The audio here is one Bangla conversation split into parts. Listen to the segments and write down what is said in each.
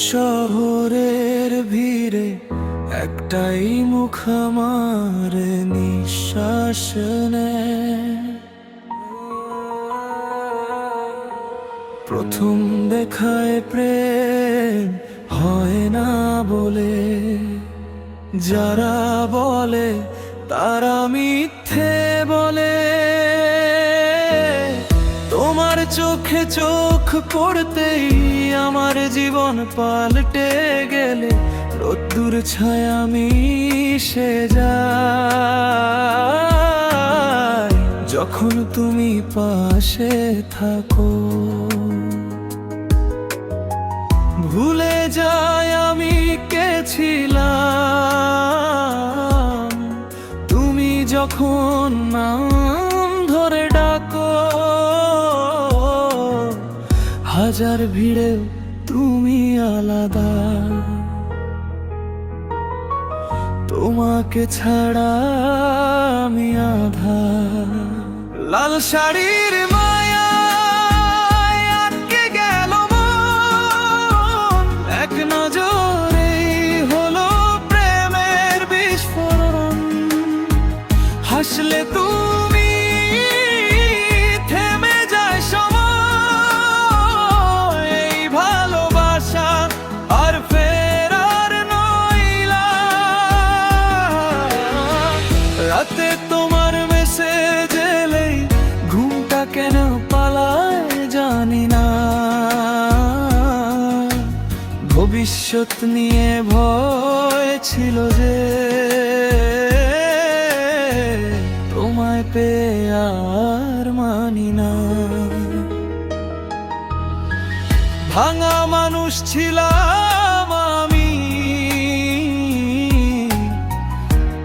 শহরের ভিড়ে একটাই মুখ আমার নিঃশ্বাস নেয়। প্রথম দেখায় প্রেম হয় না বলে যারা বলে তারা মিথ্যে বলে। তোমার চোখে চোখ পড়তেই আমার জীবন পাল্টে গেলে রোদ্দুর ছায়া মিশে যায় যখন তুমি পাশে থাকো। ভুলে যায় আমি কে ছিলাম তুমি যখন নাম ধরে ডাকো। হাজার ভিড়ে তুমি আলাদা, তোমাকে ছাড়া আমি আধা। লাল শাড়ির মায়ায় আটকে গেল মন, এক নজরেই হলো প্রেমের বিস্ফোরণ। হাসলে তুমি থেমে যায় সময়, এই ভালোবাসা আর ফেরার নইলা। রাতে তোমার মেসেজ এলেই ঘুমটা কেন পালায় জানি না। ভবিষ্যৎ নিয়ে ভয় ছিল যে তোমায় পেয়ে আর মানি না। ভাঙা মানুষ ছিলাম আমি,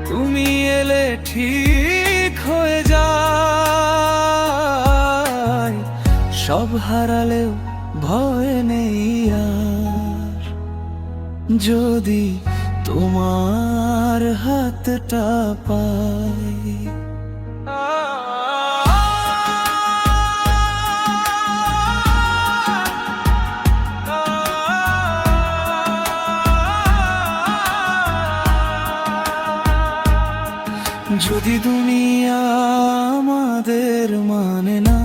তুমি এলে ঠিক হয়ে যায়। সব হারালেও ভয় নেই আর, যদি তোমার হাতটা পাই। যদি দুনিয়া আমাদের মানে না,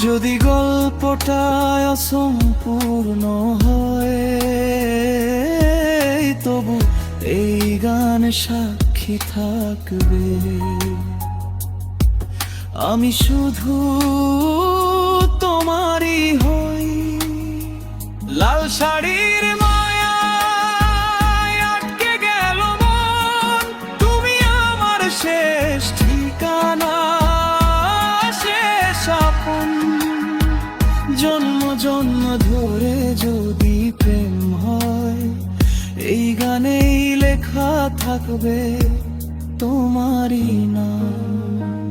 যদি গল্পটা অসম্পূর্ণ হয়, তবু এই গান সাক্ষী থাকবে। আমি শুধু তোমারই হই। লাল শাড়ির মায়ায় আটকে গেল মন, তুমি আমার শেষ ঠিকানা, শেষ আপন। জন্ম জন্ম ধরে যদি প্রেম হয়, এই গানেই লেখা থাকবে তোমারই নাম।